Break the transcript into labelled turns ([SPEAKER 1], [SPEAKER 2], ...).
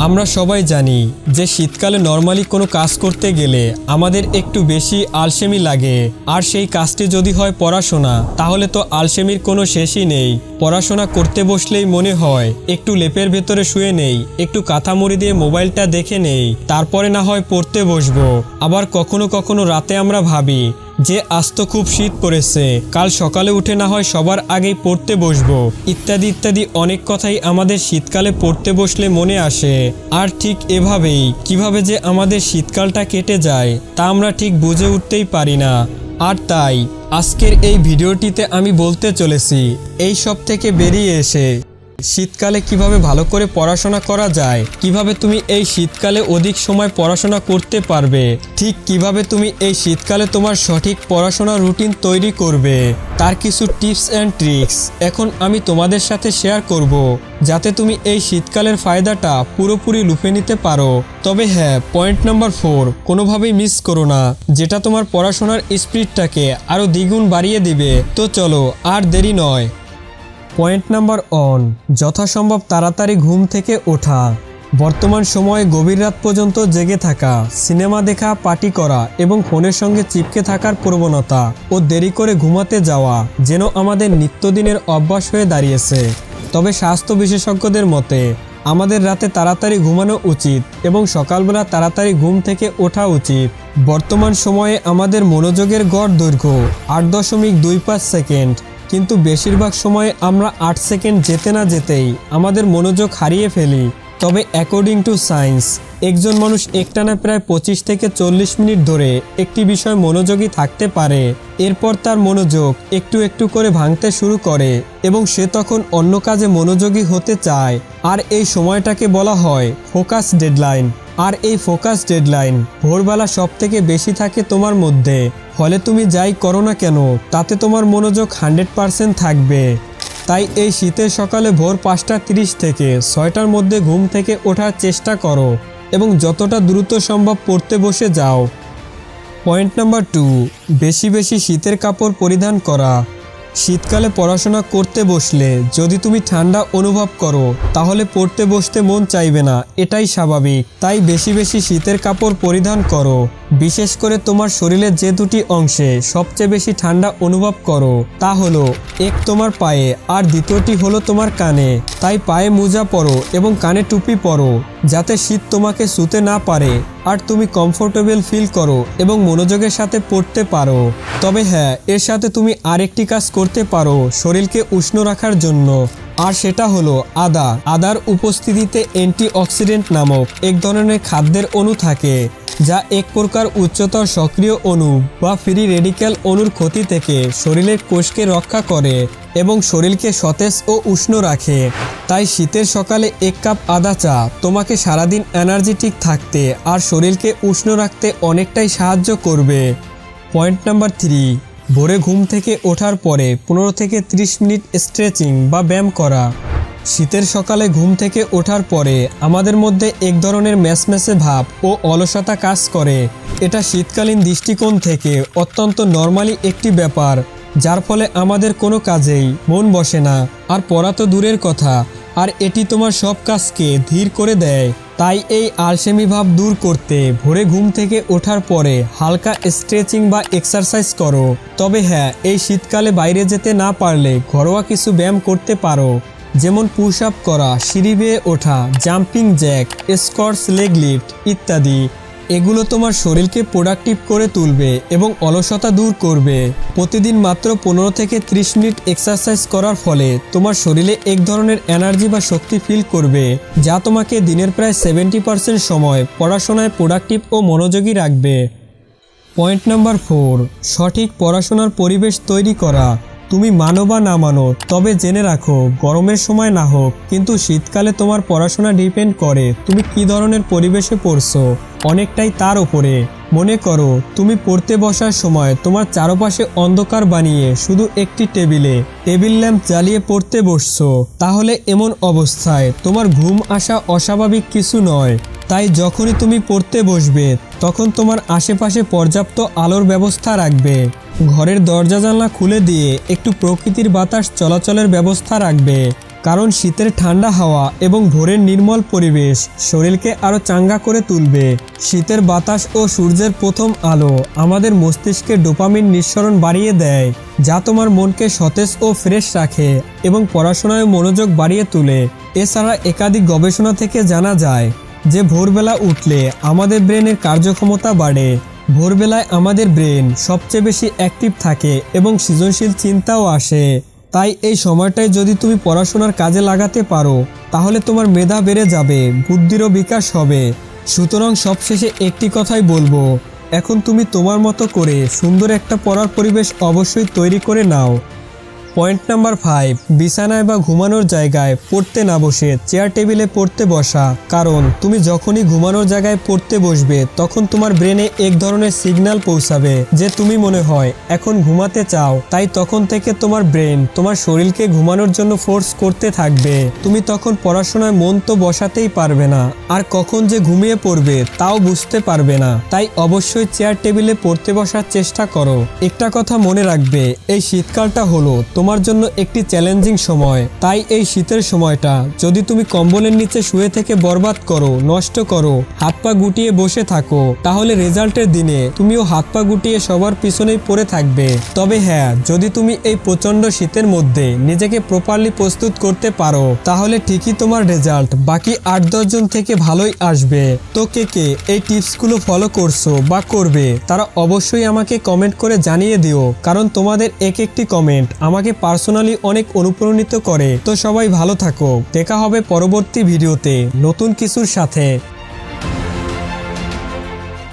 [SPEAKER 1] আমরা সবাই জানি যে শীতকালে নরমালি কোনো কাজ করতে গেলে আমাদের একটু বেশি আলসেমি লাগে, আর সেই কাজটি যদি হয় পড়াশোনা, তাহলে তো আলসেমির কোনো শেষই নেই। পড়াশোনা করতে বসলেই মনে হয় একটু লেপের ভেতরে শুয়ে নেই, একটু কাঁথা মুড়ি দিয়ে মোবাইলটা দেখে নেই, তারপরে না হয় পড়তে বসবো। আবার কখনো কখনো রাতে আমরা ভাবি যে আজ তো খুব শীত পড়েছে, কাল সকালে উঠে না হয় সবার আগেই পড়তে বসবো, ইত্যাদি ইত্যাদি অনেক কথাই আমাদের শীতকালে পড়তে বসলে মনে আসে। আর ঠিক এভাবেই কিভাবে যে আমাদের শীতকালটা কেটে যায় তা আমরা ঠিক বুঝে উঠতেই পারি না। আর তাই আজকের এই ভিডিওটিতে আমি বলতে চলেছি এই সব থেকে বেরিয়ে এসে শীতকালে কিভাবে ভালো করে পড়াশোনা করা যায়, কিভাবে তুমি এই শীতকালে অধিক সময় পড়াশোনা করতে পারবে, ঠিক কিভাবে তুমি এই শীতকালে তোমার সঠিক পড়াশোনা রুটিন তৈরি করবে, তার কিছু টিপস অ্যান্ড ট্রিক্স এখন আমি তোমাদের সাথে শেয়ার করব, যাতে তুমি এই শীতকালের ফায়দাটা পুরোপুরি লুফে নিতে পারো। তবে হ্যাঁ, পয়েন্ট নাম্বার 4 কোনোভাবেই মিস করো না, যেটা তোমার পড়াশোনার স্পিডটাকে আরও দ্বিগুণ বাড়িয়ে দিবে। তো চলো আর দেরি নয়। পয়েন্ট নাম্বার 1, যথাসম্ভব তাড়াতাড়ি ঘুম থেকে ওঠা। বর্তমান সময়ে গভীর রাত পর্যন্ত জেগে থাকা, সিনেমা দেখা, পার্টি করা এবং ফোনের সঙ্গে চিপকে থাকার প্রবণতা ও দেরি করে ঘুমাতে যাওয়া যেন আমাদের নিত্যদিনের অভ্যাস হয়ে দাঁড়িয়েছে। তবে স্বাস্থ্য বিশেষজ্ঞদের মতে আমাদের রাতে তাড়াতাড়ি ঘুমানো উচিত এবং সকালবেলা তাড়াতাড়ি ঘুম থেকে ওঠা উচিত। বর্তমান সময়ে আমাদের মনোযোগের গড় দৈর্ঘ্য 8.25 সেকেন্ড, কিন্তু বেশিরভাগ সময়ে আমরা 8 সেকেন্ড যেতে না যেতেই আমাদের মনোযোগ হারিয়ে ফেলি। তবে অ্যাকর্ডিং টু সায়েন্স, একজন মানুষ একটানা প্রায় 25 থেকে 40 মিনিট ধরে একটি বিষয় মনোযোগী থাকতে পারে। এরপর তার মনোযোগ একটু একটু করে ভাঙতে শুরু করে এবং সে তখন অন্য কাজে মনোযোগী হতে চায়। আর এই সময়টাকে বলা হয় ফোকাস ডেডলাইন। আর এই ফোকাস ডেডলাইন ভোরবেলা সব থেকে বেশি থাকে তোমার মধ্যে, ফলে তুমি যাই করো না কেন তাতে তোমার মনোযোগ 100% থাকবে। তাই এই শীতের সকালে ভোর 5:30 থেকে 6টার মধ্যে ঘুম থেকে ওঠার চেষ্টা করো এবং যতটা দ্রুত সম্ভব পড়তে বসে যাও। পয়েন্ট নাম্বার 2, বেশি বেশি শীতের কাপড় পরিধান করা। শীতকালে পড়াশোনা করতে বসলে যদি তুমি ঠান্ডা অনুভব করো তাহলে পড়তে বসতে মন চাইবে না, এটাই স্বাভাবিক। তাই বেশি বেশি শীতের কাপড় পরিধান করো। বিশেষ করে তোমার শরীরের যে দুটি অংশে সবচেয়ে বেশি ঠান্ডা অনুভব করো তা হলো এক তোমার পায়ে আর দ্বিতীয়টি হলো তোমার কানে। তাই পায়ে মোজা পরো এবং কানে টুপি পরো যাতে শীত তোমাকে ছুঁতে না পারে আর তুমি কমফোর্টেবল ফিল করো এবং মনোযোগের সাথে পড়তে পারো। তবে হ্যাঁ, এর সাথে তুমি আরেকটি কাজ করতে পারো শরীরকে উষ্ণ রাখার জন্য, আর সেটা হলো আদা। আদার উপস্থিতিতে অ্যান্টিঅক্সিডেন্ট নামক এক ধরনের খাদ্যের অণু থাকে, যা এক প্রকার উচ্চতর সক্রিয় অণু বা ফ্রি রেডিক্যাল অণুর ক্ষতি থেকে শরীরের কোষকে রক্ষা করে এবং শরীরকে সতেজ ও উষ্ণ রাখে। তাই শীতের সকালে 1 কাপ আদা চা তোমাকে সারাদিন এনার্জেটিক থাকতে আর শরীরকে উষ্ণ রাখতে অনেকটাই সাহায্য করবে। পয়েন্ট নাম্বার 3, ভোরে ঘুম থেকে ওঠার পরে 15 থেকে 30 মিনিট স্ট্রেচিং বা ব্যায়াম করা। শীতের সকালে ঘুম থেকে ওঠার পরে আমাদের মধ্যে এক ধরনের ম্যাচম্যাচে ভাব ও অলসতা কাজ করে। এটা শীতকালীন দৃষ্টিকোণ থেকে অত্যন্ত নর্মালি একটি ব্যাপার, যার ফলে আমাদের কোনো কাজেই মন বসে না, আর পড়া তো দূরের কথা, আর এটি তোমার সব কাজকে ধীর করে দেয়। তাই এই আলসেমি ভাব দূর করতে ভোরে ঘুম থেকে ওঠার পরে হালকা স্ট্রেচিং বা এক্সারসাইজ করো। তবে হ্যাঁ, এই শীতকালে বাইরে যেতে না পারলে ঘরোয়া কিছু ব্যায়াম করতে পারো, যেমন পুশ আপ করা, সিঁড়ি বেয়ে ওঠা, jumping Jack, squats, leg lift ইত্যাদি। এগুলো তোমার শরীরকে প্রোডাক্টিভ করে তুলবে এবং অলসতা দূর করবে। প্রতিদিন মাত্র 15 থেকে 30 মিনিট এক্সারসাইজ করার ফলে তোমার শরীরে এক ধরনের এনার্জি বা শক্তি ফিল করবে, যা তোমাকে দিনের প্রায় 70% সময় পড়াশোনায় প্রোডাক্টিভ ও মনোযোগী রাখবে। পয়েন্ট নাম্বার 4, সঠিক পড়াশোনার পরিবেশ তৈরি করা। তুমি মানো বা না মানো, তবে জেনে রাখো গরমের সময় না হোক কিন্তু শীতকালে তোমার পড়াশোনা ডিপেন্ড করে তুমি কী ধরনের পরিবেশে পড়ছো, অনেকটাই তার উপরে। মনে করো তুমি পড়তে বসার সময় তোমার চারপাশে অন্ধকার বানিয়ে শুধু একটি টেবিল ল্যাম্প জ্বালিয়ে পড়তে বসছো, তাহলে এমন অবস্থায় তোমার ঘুম আসা অস্বাভাবিক কিছু নয়। তাই যখনই তুমি পড়তে বসবে তখন তোমার আশেপাশে পর্যাপ্ত আলোর ব্যবস্থা রাখবে, ঘরের দরজা জানলা খুলে দিয়ে একটু প্রকৃতির বাতাস চলাচলের ব্যবস্থা রাখবে কারণ শীতের ঠান্ডা হাওয়া এবং ভোরের নির্মল পরিবেশ শরীরকে আরও চাঙ্গা করে তুলবে। শীতের বাতাস ও সূর্যের প্রথম আলো আমাদের মস্তিষ্কে ডোপামিন নিঃসরণ বাড়িয়ে দেয়, যা তোমার মনকে সতেজ ও ফ্রেশ রাখে এবং পড়াশোনায় মনোযোগ বাড়িয়ে তোলে। এছাড়া একাধিক গবেষণা থেকে জানা যায় যে ভোরবেলা উঠলে আমাদের ব্রেনের কার্যক্ষমতা বাড়ে। ভোরবেলায় আমাদের ব্রেন সবচেয়ে বেশি অ্যাক্টিভ থাকে এবং সৃজনশীল চিন্তাও আসে। তাই এই সময়টায় যদি তুমি পড়াশোনার কাজে লাগাতে পারো তাহলে তোমার মেধা বেড়ে যাবে, বুদ্ধিরও বিকাশ হবে। সুতরাং সবশেষে একটি কথাই বলবো, এখন তুমি তোমার মতো করে সুন্দর একটা পড়ার পরিবেশ অবশ্যই তৈরি করে নাও। পয়েন্ট নাম্বার 5, বিছানায় বা ঘুমানোর জায়গায় পড়তে না বসে চেয়ার টেবিলে পড়তে বসা। কারণ তুমি যখনই ঘুমানোর জায়গায় পড়তে বসবে তখন তোমার ব্রেনে এক ধরনের সিগন্যাল পৌঁছাবে যে তুমি মনে হয় এখন ঘুমাতে চাও। তাই তখন থেকে তোমার ব্রেন তোমার শরীরকে ঘুমানোর জন্য ফোর্স করতে থাকবে। তুমি তখন পড়াশোনায় মন তো বসাতেই পারবে না, আর কখন যে ঘুমিয়ে পড়বে তাও বুঝতে পারবে না। তাই অবশ্যই চেয়ার টেবিলে পড়তে বসার চেষ্টা করো। একটা কথা মনে রাখবে, এই শীতকালটা হলো তোমার জন্য একটি চ্যালেঞ্জিং সময়। তাই এই শীতের সময়টা যদি তুমি কম্বলের নিচে শুয়ে থেকে বরবাদ করো, নষ্ট করো, হাত পা গুটিয়ে বসে থাকো, তাহলে রেজাল্টের দিনে তুমিও হাত পা গুটিয়ে সবার পিছনেই পড়ে থাকবে। তবে হ্যাঁ, যদি তুমি এই প্রচন্ড শীতের মধ্যে নিজেকে প্রপারলি প্রস্তুত করতে পারো তাহলে ঠিকই তোমার রেজাল্ট বাকি 8-10 জন থেকে ভালোই আসবে। তো কে কে এই টিপসগুলো ফলো করছো বা করবে তারা অবশ্যই আমাকে কমেন্ট করে জানিয়ে দিও, কারণ তোমাদের এক একটি কমেন্ট আমাকে পার্সোনালি অনেক অনুপ্রাণিত করে। তো সবাই ভালো থাকো, দেখা হবে পরবর্তী ভিডিওতে নতুন কিছুর সাথে।